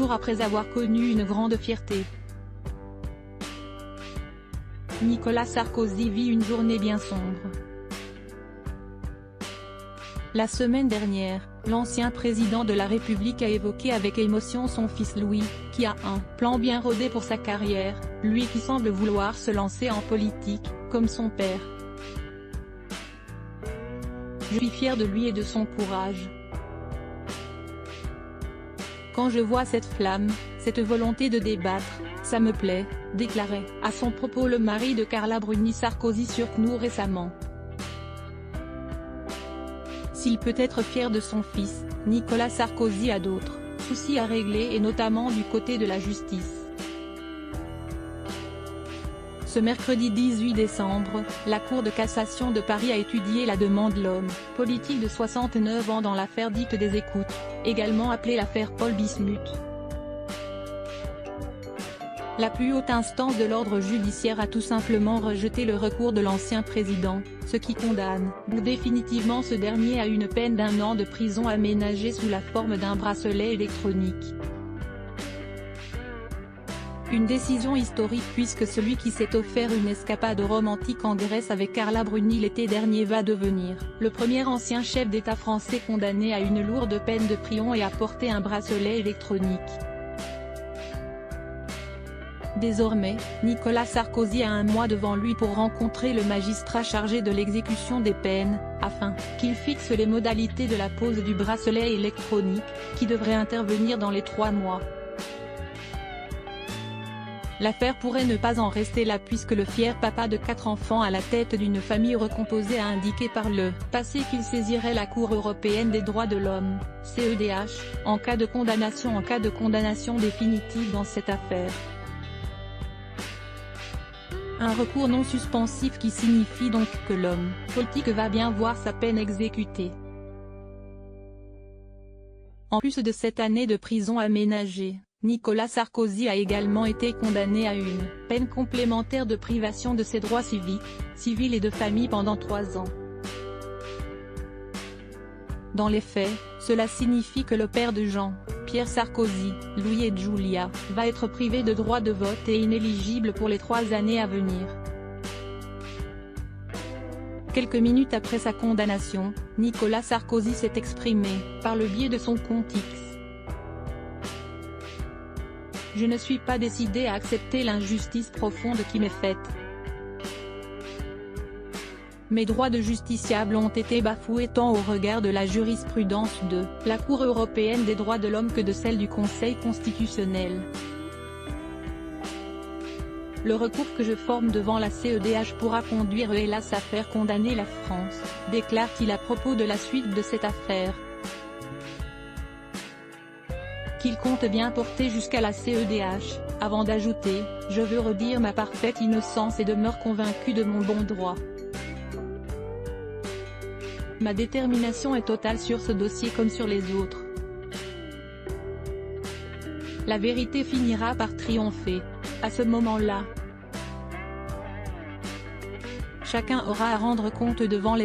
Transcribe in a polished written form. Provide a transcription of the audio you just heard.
jours après avoir connu une grande fierté. Nicolas Sarkozy vit une journée bien sombre. La semaine dernière, l'ancien président de la République a évoqué avec émotion son fils Louis, qui a un plan bien rodé pour sa carrière, lui qui semble vouloir se lancer en politique, comme son père. Je suis fier de lui et de son courage. Quand je vois cette flamme, cette volonté de débattre, ça me plaît, déclarait à son propos le mari de Carla Bruni Sarkozy sur CNews récemment. S'il peut être fier de son fils, Nicolas Sarkozy a d'autres soucis à régler et notamment du côté de la justice. Ce mercredi 18 décembre, la Cour de cassation de Paris a étudié la demande de l'homme politique de 69 ans dans l'affaire dite des écoutes, également appelée l'affaire Paul Bismuth. La plus haute instance de l'ordre judiciaire a tout simplement rejeté le recours de l'ancien président, ce qui condamne définitivement ce dernier à une peine d'1 an de prison aménagée sous la forme d'un bracelet électronique. Une décision historique puisque celui qui s'est offert une escapade romantique en Grèce avec Carla Bruni l'été dernier va devenir le premier ancien chef d'État français condamné à une lourde peine de prison et à porter un bracelet électronique. Désormais, Nicolas Sarkozy a un mois devant lui pour rencontrer le magistrat chargé de l'exécution des peines, afin qu'il fixe les modalités de la pose du bracelet électronique, qui devrait intervenir dans les 3 mois. L'affaire pourrait ne pas en rester là puisque le fier papa de 4 enfants à la tête d'une famille recomposée a indiqué par le passé qu'il saisirait la Cour européenne des droits de l'homme, CEDH, en cas de condamnation définitive dans cette affaire. Un recours non suspensif qui signifie donc que l'homme politique va bien voir sa peine exécutée. En plus de cette année de prison aménagée, Nicolas Sarkozy a également été condamné à une peine complémentaire de privation de ses droits civiques, civils et de famille pendant 3 ans. Dans les faits, cela signifie que le père de Jean, Pierre Sarkozy, Louis et Julia, va être privé de droit de vote et inéligible pour les 3 années à venir. Quelques minutes après sa condamnation, Nicolas Sarkozy s'est exprimé, par le biais de son compte X. Je ne suis pas décidé à accepter l'injustice profonde qui m'est faite. Mes droits de justiciable ont été bafoués tant au regard de la jurisprudence de la Cour européenne des droits de l'homme que de celle du Conseil constitutionnel. Le recours que je forme devant la CEDH pourra conduire hélas à faire condamner la France, déclare-t-il à propos de la suite de cette affaire, qu'il compte bien porter jusqu'à la CEDH, avant d'ajouter « Je veux redire ma parfaite innocence et demeure convaincu de mon bon droit. Ma détermination est totale sur ce dossier comme sur les autres. La vérité finira par triompher. À ce moment-là, chacun aura à rendre compte devant les